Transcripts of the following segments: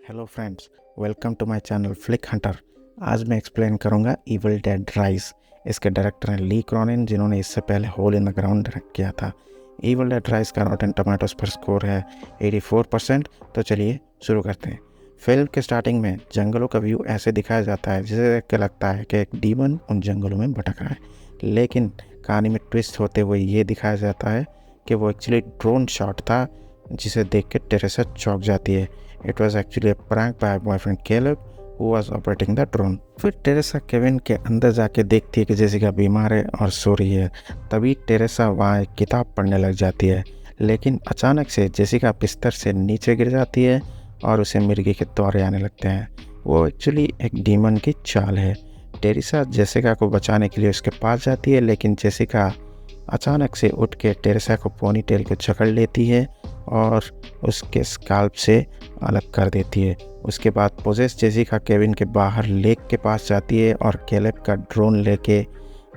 Hello friends, welcome to my channel Flick Hunter. आज मैं explain करूंगा इविल डेड राइज। इसके डायरेक्टर हैं ली क्रॉनिन, जिन्होंने इससे पहले Hole in the Ground direct किया था। इविल डेड राइज का रॉटेन टोमेटोज पर स्कोर है 84%। तो चलिए शुरू करते हैं। फिल्म के स्टार्टिंग में जंगलों का व्यू ऐसे दिखाया जाता है जिसे देख के लगता है कि एक डीमन उन जंगलों में भटक रहा है, लेकिन कहानी में ट्विस्ट होते हुए ये दिखाया जाता है कि वो एक्चुअली ड्रोन शॉट था, जिसे देख के टेरेसा चौंक जाती है। It was actually a prank by her boyfriend Caleb, who was operating the drone. फिर टेरेसा केविन के अंदर जाके देखती है कि जेसिका बीमार है और सो रही है। तभी टेरेसा वहाँ एक किताब पढ़ने लग जाती है, लेकिन अचानक से जेसिका बिस्तर से नीचे गिर जाती है और उसे मिर्गी के दौरे आने लगते हैं। वो एक्चुअली एक डीमन की चाल है। टेरेसा जेसिका को बचाने के लिए उसके पास जाती है, लेकिन जेसिका अचानक से उठ के टेरेसा को पोनी टेल को जकड़ लेती है और उसके स्काल्प से अलग कर देती है। उसके बाद पोजेस जेसिका केविन के बाहर लेक के पास जाती है और कैलेब का ड्रोन लेके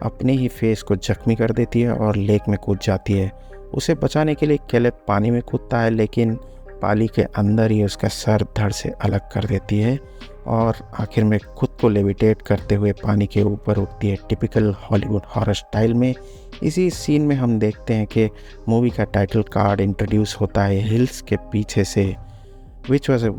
अपने ही फेस को जख्मी कर देती है और लेक में कूद जाती है। उसे बचाने के लिए कैलेब पानी में कूदता है, लेकिन पाली के अंदर ही उसका सर धड़ से अलग कर देती है और आखिर में खुद को लेविटेट करते हुए पानी के ऊपर उठती है, टिपिकल हॉलीवुड हॉरर स्टाइल में। इसी सीन में हम देखते हैं कि मूवी का टाइटल कार्ड इंट्रोड्यूस होता है हिल्स के पीछे से, which was a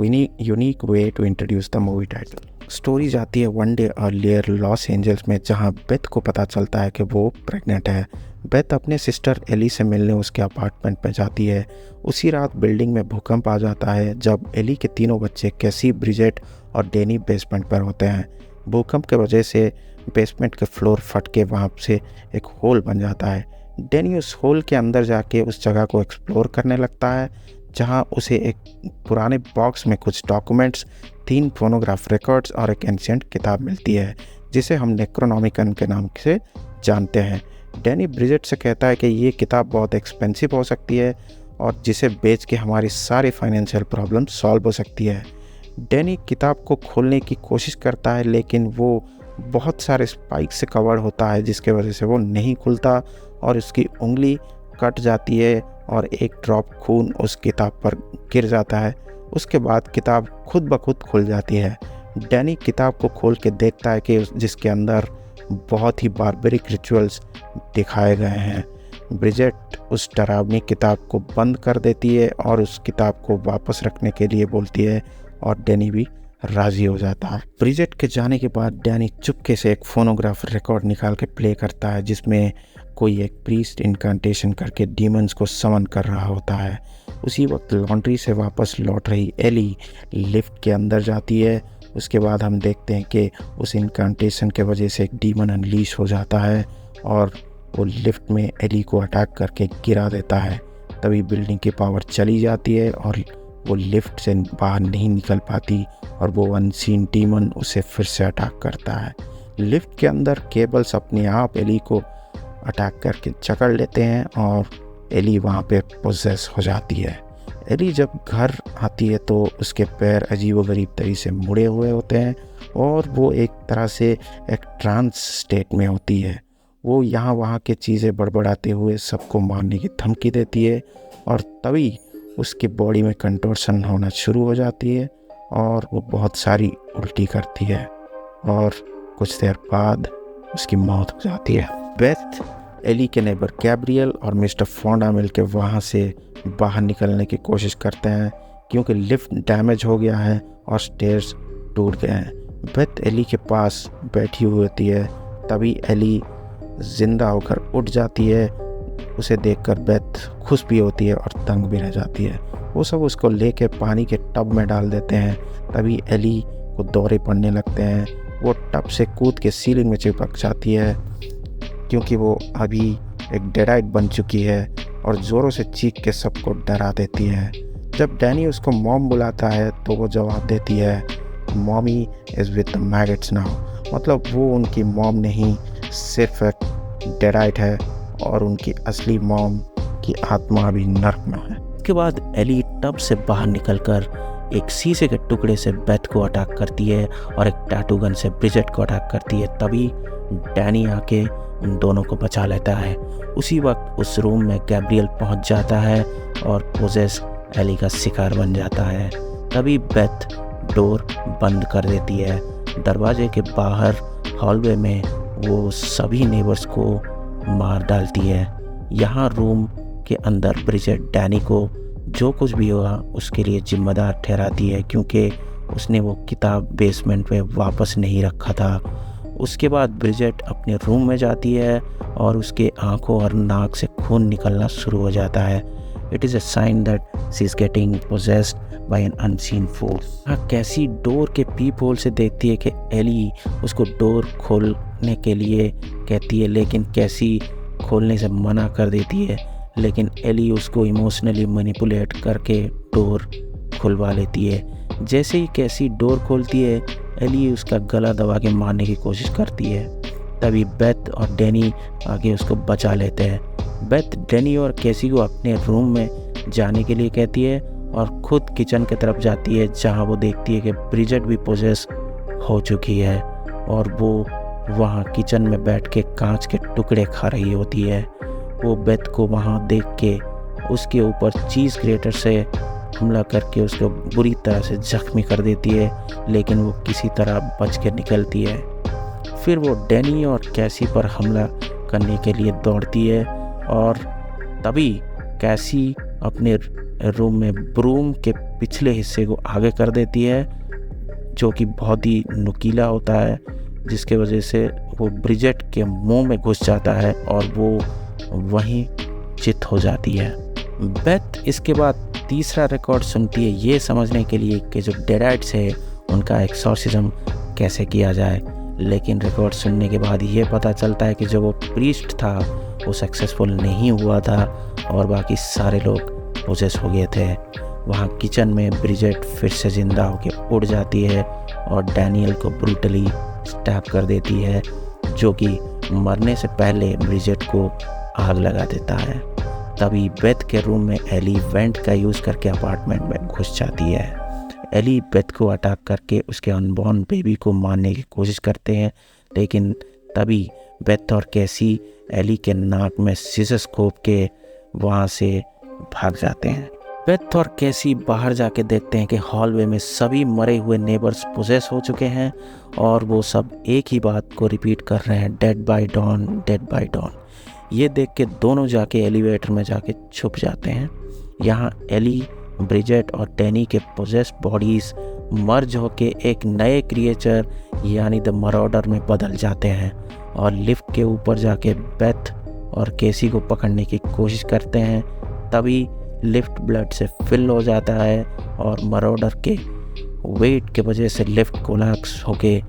unique way to introduce the movie title. Story जाती है one day earlier Los Angeles में, जहां बेथ को पता चलता है कि वो प्रेग्नेंट है। बेथ अपने सिस्टर एली से मिलने उसके अपार्टमेंट में जाती है। उसी रात बिल्डिंग में भूकंप आ जाता है, जब एली के तीनों बच्चे कैसी, ब्रिजेट और डेनी बेसमेंट पर होते हैं। भूकंप के वजह से बेसमेंट के फ्लोर फट के वहाँ से एक होल बन जाता है। डेनी उस होल के अंदर जाके उस जगह को एक्सप्लोर करने लगता है, जहाँ उसे एक पुराने बॉक्स में कुछ डॉक्यूमेंट्स, 3 फोनोग्राफ रिकॉर्ड्स और एक एंशिएंट किताब मिलती है, जिसे हम नेक्रोनॉमिकन के नाम से जानते हैं। डेनी ब्रिजेट से कहता है कि ये किताब बहुत एक्सपेंसिव हो सकती है और जिसे बेच के हमारी सारी फाइनेंशियल प्रॉब्लम सॉल्व हो सकती है। डेनी किताब को खोलने की कोशिश करता है, लेकिन वो बहुत सारे स्पाइक से कवर्ड होता है, जिसके वजह से वो नहीं खुलता और उसकी उंगली कट जाती है और एक ड्रॉप खून उस किताब पर गिर जाता है। उसके बाद किताब खुद ब खुद खुल जाती है। डैनी किताब को खोल के देखता है कि जिसके अंदर बहुत ही बारबरिक रिचुअल्स दिखाए गए हैं। ब्रिजेट उस डरावनी किताब को बंद कर देती है और उस किताब को वापस रखने के लिए बोलती है और डैनी भी राज़ी हो जाता है। ब्रिजेट के जाने के बाद डैनी चुपके से एक फोनोग्राफ रिकॉर्ड निकाल के प्ले करता है, जिसमें कोई एक प्रीस्ट इनकांटेशन करके डीमंस को समन कर रहा होता है। उसी वक्त लॉन्ड्री से वापस लौट रही एली लिफ्ट के अंदर जाती है। उसके बाद हम देखते हैं कि उस इनकांटेशन के वजह से एक डीमन अनलीश हो जाता है और वो लिफ्ट में एली को अटैक करके गिरा देता है। तभी बिल्डिंग की पावर चली जाती है और वो लिफ्ट से बाहर नहीं निकल पाती और वो अनसीन डीमन उसे फिर से अटैक करता है। लिफ्ट के अंदर केबल्स अपने आप एली को अटैक करके जकड़ लेते हैं और एली वहाँ पे पोजेस हो जाती है। एली जब घर आती है तो उसके पैर अजीबोगरीब तरीके से मुड़े हुए होते हैं और वो एक तरह से एक ट्रांस स्टेट में होती है। वो यहाँ वहाँ के चीज़ें बड़बड़ाते हुए सबको मारने की धमकी देती है और तभी उसकी बॉडी में कंटोर्शन होना शुरू हो जाती है और वो बहुत सारी उल्टी करती है और कुछ देर बाद उसकी मौत हो जाती है। बेथ, एली के नेबर गैब्रियल और मिस्टर फोंडा मिलकर वहाँ से बाहर निकलने की कोशिश करते हैं, क्योंकि लिफ्ट डैमेज हो गया है और स्टेयर्स टूट गए हैं। बेथ एली के पास बैठी हुई होती है, तभी एली जिंदा होकर उठ जाती है। उसे देखकर बेथ खुश भी होती है और तंग भी रह जाती है। वो सब उसको लेके पानी के टब में डाल देते हैं। तभी एली को दौरे पड़ने लगते हैं। वो टब से कूद के सीलिंग में चिपक जाती है, क्योंकि वो अभी एक डेडाइट बन चुकी है और ज़ोरों से चीख के सबको डरा देती है। जब डैनी उसको मॉम बुलाता है तो वो जवाब देती है, mommy is with the maggots now. मतलब वो उनकी मॉम नहीं, सिर्फ एक डेडाइट है और उनकी असली मॉम की आत्मा अभी नर्क में है। उसके बाद एली टब से बाहर निकलकर एक शीशे के टुकड़े से बेथ को अटैक करती है और एक टैटू गन से ब्रिजेट को अटैक करती है। तभी डैनी आके उन दोनों को बचा लेता है। उसी वक्त उस रूम में गैब्रियल पहुंच जाता है और पोजेस एली का शिकार बन जाता है। तभी बेथ डोर बंद कर देती है। दरवाजे के बाहर हॉलवे में वो सभी नेबर्स को मार डालती है। यहाँ रूम के अंदर ब्रिजेट डैनी को जो कुछ भी हुआ उसके लिए जिम्मेदार ठहराती है, क्योंकि उसने वो किताब बेसमेंट में वापस नहीं रखा था। उसके बाद ब्रिजेट अपने रूम में जाती है और उसके आंखों और नाक से खून निकलना शुरू हो जाता है। It is a sign that she is getting possessed by an unseen force. कैसी डोर के पीप होल से देखती है कि एली उसको डोर खोलने के लिए कहती है, लेकिन कैसी खोलने से मना कर देती है। लेकिन एली उसको इमोशनली मैनिपुलेट करके डोर खुलवा लेती है। जैसे ही कैसी डोर खोलती है, एली उसका गला दबा के मारने की कोशिश करती है। तभी बेथ और डैनी आगे उसको बचा लेते हैं। बेथ डैनी और कैसी को अपने रूम में जाने के लिए कहती है और खुद किचन की तरफ जाती है, जहां वो देखती है कि ब्रिजेट भी पोजेस हो चुकी है और वो वहां किचन में बैठ के कांच के टुकड़े खा रही होती है। वो बेथ को वहां देख के उसके ऊपर चीज़ ग्रेटर से हमला करके उसको बुरी तरह से जख्मी कर देती है, लेकिन वो किसी तरह बच के निकलती है। फिर वो डैनी और कैसी पर हमला करने के लिए दौड़ती है और तभी कैसी अपने रूम में ब्रूम के पिछले हिस्से को आगे कर देती है, जो कि बहुत ही नुकीला होता है, जिसके वजह से वो ब्रिजेट के मुंह में घुस जाता है और वो वहीं चित हो जाती है। बेथ इसके बाद तीसरा रिकॉर्ड सुनती है ये समझने के लिए कि जो डेडाइट्स है उनका एक्सॉर्सिज्म कैसे किया जाए, लेकिन रिकॉर्ड सुनने के बाद ये पता चलता है कि जो वो प्रीस्ट था वो सक्सेसफुल नहीं हुआ था और बाकी सारे लोग पोजेस हो गए थे। वहाँ किचन में ब्रिजेट फिर से जिंदा होकर उड़ जाती है और डैनियल को ब्रूटली स्टैब कर देती है, जो कि मरने से पहले ब्रिजेट को आग लगा देता है। तभी बेथ के रूम में एली वेंट का यूज़ करके अपार्टमेंट में घुस जाती है। एली बेथ को अटैक करके उसके अनबॉर्न बेबी को मारने की कोशिश करते हैं, लेकिन तभी बेथ और कैसी एली के नाक में सीजर्स घोंप के वहाँ से भाग जाते हैं। बेथ और कैसी बाहर जाके देखते हैं कि हॉलवे में सभी मरे हुए नेबर्स पोजेस हो चुके हैं और वो सब एक ही बात को रिपीट कर रहे हैं, dead by dawn, dead by dawn. ये देख के दोनों जाके एलिवेटर में जाके छुप जाते हैं। यहाँ एली, ब्रिजेट और डैनी के पोजेस बॉडीज मर्ज होके एक नए क्रिएचर यानी द मरॉडर में बदल जाते हैं और लिफ्ट के ऊपर जाके बेथ और केसी को पकड़ने की कोशिश करते हैं। तभी लिफ्ट ब्लड से फिल हो जाता है और मरॉडर के वेट के वजह से लिफ्ट कोलैप्स होके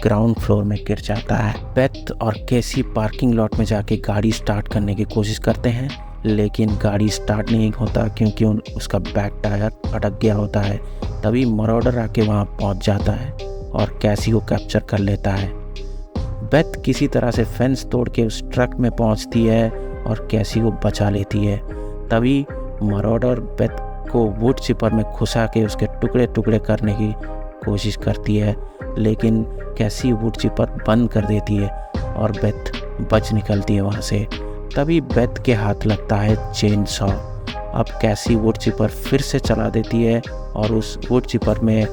ग्राउंड फ्लोर में गिर जाता है। बेथ और केसी पार्किंग लॉट में जाके गाड़ी स्टार्ट करने की कोशिश करते हैं, लेकिन गाड़ी स्टार्ट नहीं होता क्योंकि उसका बैक टायर अटक गया होता है। तभी मरॉडर आके वहाँ पहुँच जाता है और कैसी को कैप्चर कर लेता है। बेथ किसी तरह से फेंस तोड़ के उस ट्रक में पहुँचती है और कैसी को बचा लेती है। तभी मरॉडर बेथ को वुड चिपर में घुसा के उसके टुकड़े टुकड़े करने की कोशिश करती है, लेकिन कैसी वुड चिपर बंद कर देती है और बेथ बच निकलती है वहाँ से। तभी बेथ के हाथ लगता है चेन सॉ। अब कैसी वुड चिपर फिर से चला देती है और उस वुड चिपर में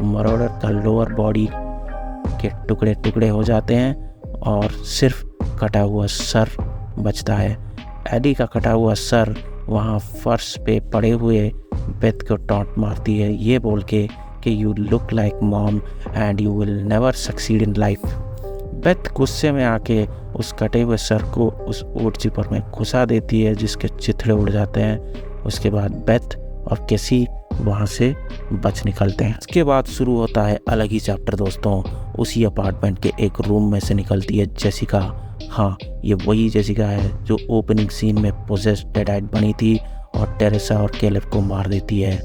मरॉडर का लोअर बॉडी के टुकड़े टुकड़े हो जाते हैं और सिर्फ कटा हुआ सर बचता है। एडी का कटा हुआ सर वहाँ फर्श पे पड़े हुए बेथ को टॉन्ट मारती है, ये बोल के कि you look like mom and you will never succeed in life. Beth गुस्से में आके उस कटे हुए सर को उस वुड चिपर में घुसा देती है, जिसके चिथड़े उड़ जाते हैं। उसके बाद बेथ और केसी वहाँ से बच निकलते हैं। इसके बाद शुरू होता है अलग ही चैप्टर दोस्तों। उसी अपार्टमेंट के एक रूम में से निकलती है जेसिका। हाँ, ये वही जेसिका है जो ओपनिंग सीन में पोजेस्ड डेडाइट बनी थी और टेरेसा और कैलेब को मार देती है।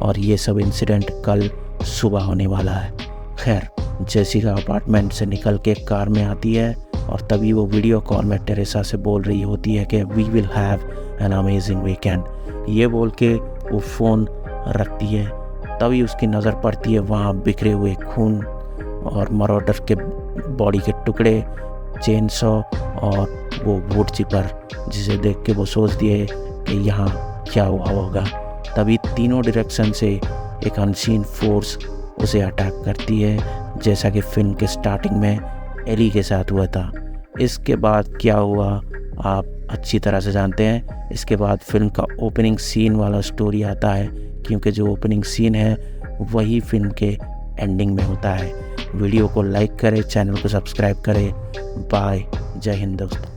और ये सब इंसिडेंट कल सुबह होने वाला है। खैर, जेसिका अपार्टमेंट से निकल के कार में आती है और तभी वो वीडियो कॉल में टेरेसा से बोल रही होती है कि we will have an amazing weekend. ये बोल के वो फ़ोन रखती है। तभी उसकी नज़र पड़ती है वहाँ बिखरे हुए खून और मरॉडर के बॉडी के टुकड़े, चेन सॉ और वो वुड चिपर, जिसे देख के वो सोचती है कि यहाँ क्या हुआ होगा। तभी तीनों डायरेक्शन से एक अनसीन फोर्स उसे अटैक करती है, जैसा कि फिल्म के स्टार्टिंग में एली के साथ हुआ था। इसके बाद क्या हुआ आप अच्छी तरह से जानते हैं। इसके बाद फिल्म का ओपनिंग सीन वाला स्टोरी आता है, क्योंकि जो ओपनिंग सीन है वही फिल्म के एंडिंग में होता है। वीडियो को लाइक करें, चैनल को सब्सक्राइब करें। बाय, जय हिंद दोस्तों।